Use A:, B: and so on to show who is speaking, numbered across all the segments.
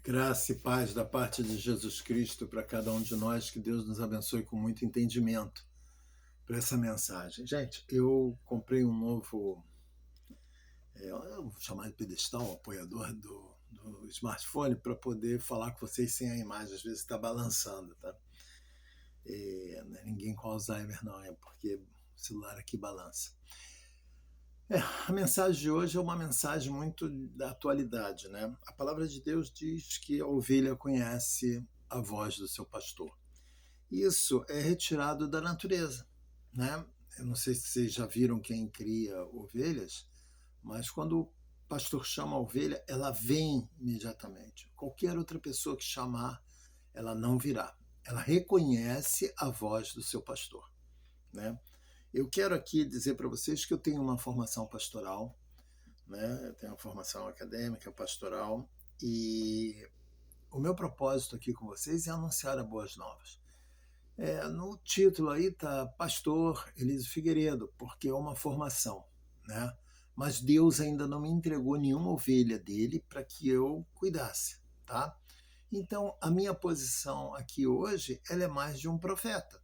A: Graça e paz da parte de Jesus Cristo para cada um de nós, que Deus nos abençoe com muito entendimento para essa mensagem. Gente, eu comprei um novo, eu vou chamar de pedestal, apoiador do smartphone, para poder falar com vocês sem a imagem, às vezes está balançando, tá? Não é ninguém com Alzheimer não, é porque o celular aqui balança. A mensagem de hoje é uma mensagem muito da atualidade, né? A palavra de Deus diz que a ovelha conhece a voz do seu pastor. Isso é retirado da natureza, né? Eu não sei se vocês já viram quem cria ovelhas, mas quando o pastor chama a ovelha, ela vem imediatamente. Qualquer outra pessoa que chamar, ela não virá. Ela reconhece a voz do seu pastor, né? Eu quero aqui dizer para vocês que eu tenho uma formação pastoral, né? Eu tenho uma formação acadêmica, pastoral, e o meu propósito aqui com vocês é anunciar as boas novas. No título aí está Pastor Elísio Figueiredo, porque é uma formação, né? Mas Deus ainda não me entregou nenhuma ovelha dele para que eu cuidasse, tá? Então, a minha posição aqui hoje, ela é mais de um profeta.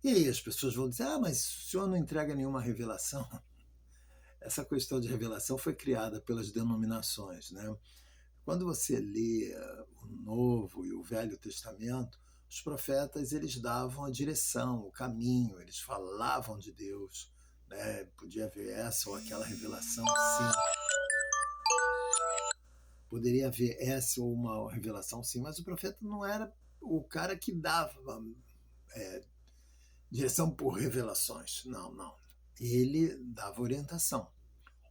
A: E aí as pessoas vão dizer, mas o senhor não entrega nenhuma revelação? Essa questão de revelação foi criada pelas denominações, né? Quando você lê o Novo e o Velho Testamento, os profetas eles davam a direção, o caminho, eles falavam de Deus, né? Podia haver essa ou aquela revelação, sim. Poderia haver essa ou uma revelação, sim, mas o profeta não era o cara que dava direção por revelações. Não, não. Ele dava orientação.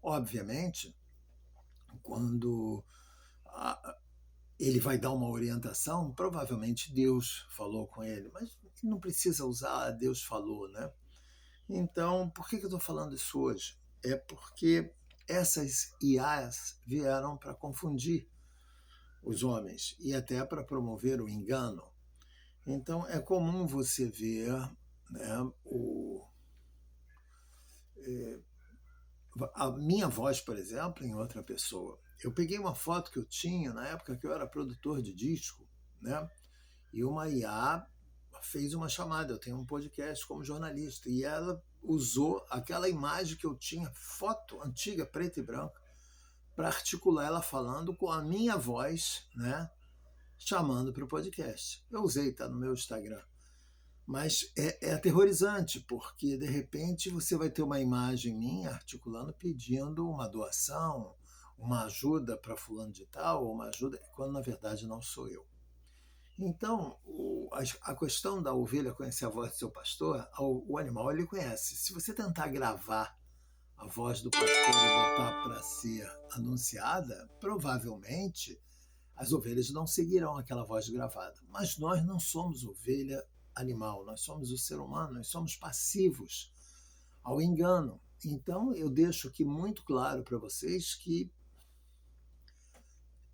A: Obviamente, quando ele vai dar uma orientação, provavelmente Deus falou com ele, mas não precisa usar Deus falou, né? Então, por que eu estou falando isso hoje? É porque essas IAs vieram para confundir os homens e até para promover o engano. Então, é comum você ver, né, a minha voz, por exemplo, em outra pessoa. Eu peguei uma foto que eu tinha na época que eu era produtor de disco, né? E uma IA fez uma chamada. Eu tenho um podcast como jornalista e ela usou aquela imagem que eu tinha, foto antiga, preta e branca, para articular ela falando com a minha voz, né? Chamando para o podcast. Eu usei, tá no meu Instagram. Mas é aterrorizante, porque de repente você vai ter uma imagem minha articulando, pedindo uma doação, uma ajuda para fulano de tal, ou uma ajuda, quando na verdade não sou eu. Então, a questão da ovelha conhecer a voz do seu pastor, o animal ele conhece. Se você tentar gravar a voz do pastor e botar para ser anunciada, provavelmente as ovelhas não seguirão aquela voz gravada. Mas nós não somos ovelha animal, nós somos o ser humano, nós somos passivos ao engano. Então eu deixo aqui muito claro para vocês que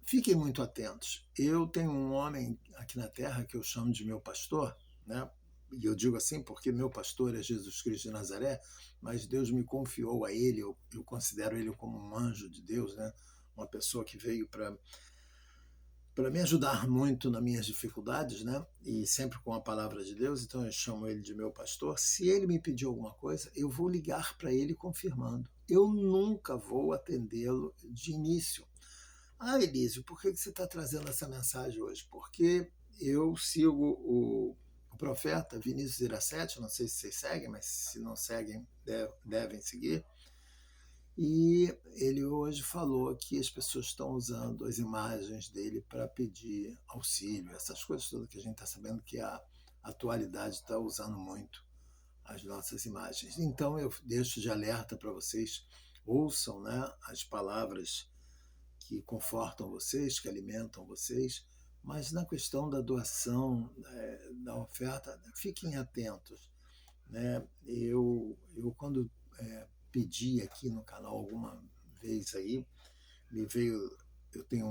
A: fiquem muito atentos. Eu tenho um homem aqui na terra que eu chamo de meu pastor, né? E eu digo assim porque meu pastor é Jesus Cristo de Nazaré, mas Deus me confiou a ele, eu considero ele como um anjo de Deus, né? Uma pessoa que veio para me ajudar muito nas minhas dificuldades, né? E sempre com a palavra de Deus, então eu chamo ele de meu pastor. Se ele me pedir alguma coisa, eu vou ligar para ele confirmando. Eu nunca vou atendê-lo de início. Elísio, por que você está trazendo essa mensagem hoje? Porque eu sigo o profeta Vinícius Iracete, não sei se vocês seguem, mas se não seguem, devem seguir. E ele hoje falou que as pessoas estão usando as imagens dele para pedir auxílio, essas coisas todas que a gente está sabendo que a atualidade está usando muito as nossas imagens. Então eu deixo de alerta para vocês, ouçam, né, as palavras que confortam vocês, que alimentam vocês, mas na questão da doação, da oferta, fiquem atentos, né? Eu quando pedi aqui no canal alguma vez aí, me veio, eu tenho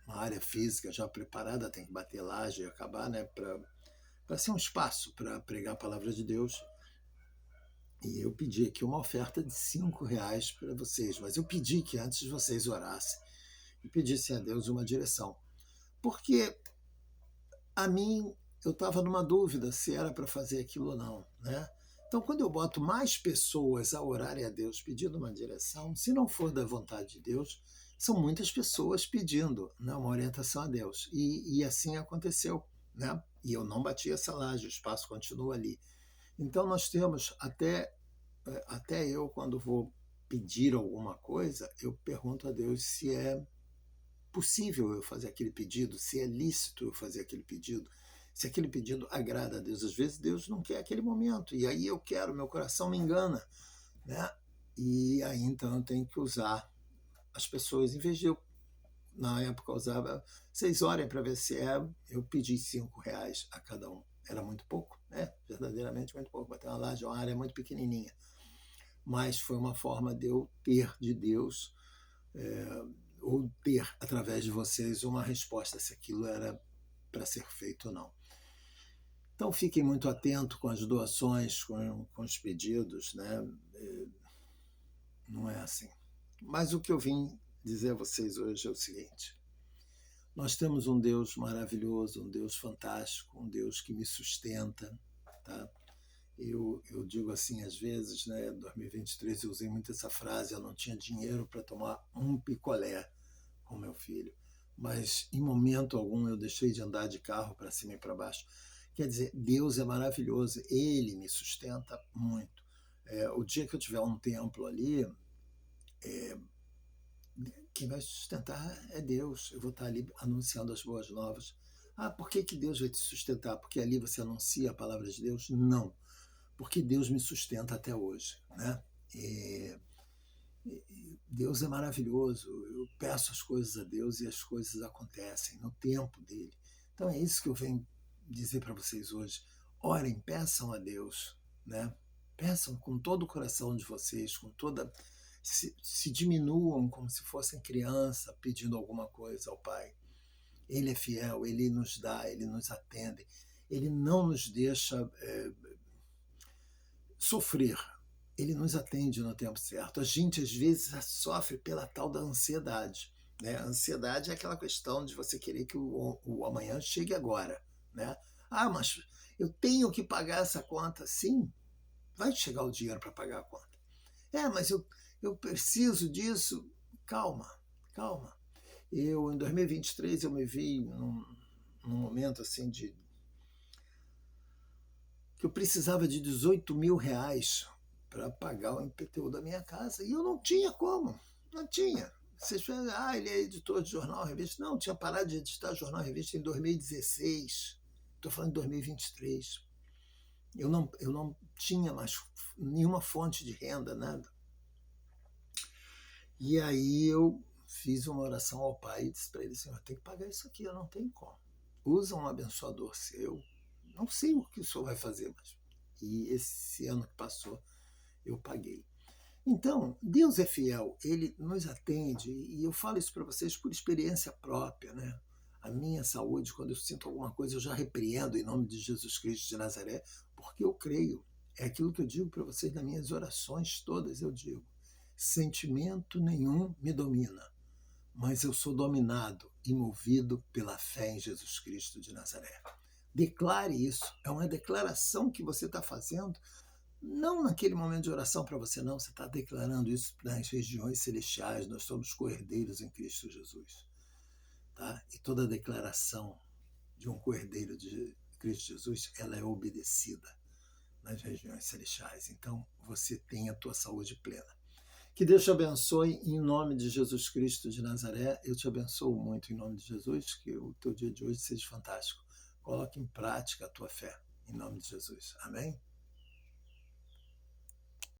A: uma área física já preparada, tem que bater laje e acabar, né, para ser um espaço para pregar a palavra de Deus. E eu pedi aqui uma oferta de R$ 5 para vocês, mas eu pedi que antes vocês orassem e pedissem a Deus uma direção. Porque a mim, eu estava numa dúvida se era para fazer aquilo ou não, né? Então, quando eu boto mais pessoas a orarem a Deus pedindo uma direção, se não for da vontade de Deus, são muitas pessoas pedindo, né, uma orientação a Deus. E assim aconteceu, né? E eu não bati essa laje, o espaço continua ali. Então, nós temos até eu, quando vou pedir alguma coisa, eu pergunto a Deus se é possível eu fazer aquele pedido, se é lícito eu fazer aquele pedido, se aquele pedido agrada a Deus. Às vezes Deus não quer aquele momento, e aí eu quero, meu coração me engana, né? E aí então eu tenho que usar as pessoas, em vez de eu, na época, usava, vocês orem para ver se é, eu pedi R$ 5 a cada um. Era muito pouco, né? Verdadeiramente muito pouco. Bater uma laje, uma área muito pequenininha. Mas foi uma forma de eu ter de Deus, ou ter, através de vocês, uma resposta se aquilo era para ser feito ou não. Então fiquem muito atentos com as doações, com os pedidos, né? Não é assim. Mas o que eu vim dizer a vocês hoje é o seguinte: nós temos um Deus maravilhoso, um Deus fantástico, um Deus que me sustenta, tá? Eu digo assim, às vezes, né, em 2023 eu usei muito essa frase, eu não tinha dinheiro para tomar um picolé com meu filho, mas em momento algum eu deixei de andar de carro para cima e para baixo. Quer dizer, Deus é maravilhoso, Ele me sustenta muito. O dia que eu tiver um templo ali, quem vai sustentar é Deus. Eu vou estar ali anunciando as boas novas. Ah, por que Deus vai te sustentar? Porque ali você anuncia a palavra de Deus? Não, porque Deus me sustenta até hoje, né? Deus é maravilhoso. Eu peço as coisas a Deus e as coisas acontecem no tempo dele. Então é isso que eu venho dizer para vocês hoje. Orem, peçam a Deus, né? Peçam com todo o coração de vocês, com toda se diminuam como se fossem criança pedindo alguma coisa ao Pai. Ele é fiel, ele nos dá, ele nos atende, ele não nos deixa sofrer. Ele nos atende no tempo certo. A gente, às vezes, sofre pela tal da ansiedade. Né? A ansiedade é aquela questão de você querer que o amanhã chegue agora. Né? Ah, mas eu tenho que pagar essa conta. Sim, vai chegar o dinheiro para pagar a conta. Mas eu preciso disso. Calma, calma. Em 2023, eu me vi num momento assim que eu precisava de R$ 18.000 para pagar o IPTU da minha casa. E eu não tinha como. Não tinha. Vocês falam, ele é editor de jornal, revista. Não, tinha parado de editar jornal, revista em 2016. Estou falando de 2023. Eu não tinha mais nenhuma fonte de renda, nada. E aí eu fiz uma oração ao Pai e disse para ele, Senhor, eu tenho que pagar isso aqui, eu não tenho como. Usa um abençoador seu. Não sei o que o senhor vai fazer, mas... E esse ano que passou, eu paguei. Então, Deus é fiel, Ele nos atende, e eu falo isso para vocês por experiência própria, né? A minha saúde, quando eu sinto alguma coisa, eu já repreendo em nome de Jesus Cristo de Nazaré, porque eu creio. É aquilo que eu digo para vocês nas minhas orações todas, eu digo. Sentimento nenhum me domina, mas eu sou dominado e movido pela fé em Jesus Cristo de Nazaré. Declare isso, é uma declaração que você está fazendo, não naquele momento de oração para você, não, você está declarando isso nas regiões celestiais, nós somos co-herdeiros em Cristo Jesus. Tá? E toda declaração de um co-herdeiro de Cristo Jesus, ela é obedecida nas regiões celestiais. Então, você tem a tua saúde plena. Que Deus te abençoe em nome de Jesus Cristo de Nazaré. Eu te abençoo muito em nome de Jesus, que o teu dia de hoje seja fantástico. Coloque em prática a tua fé, em nome de Jesus. Amém?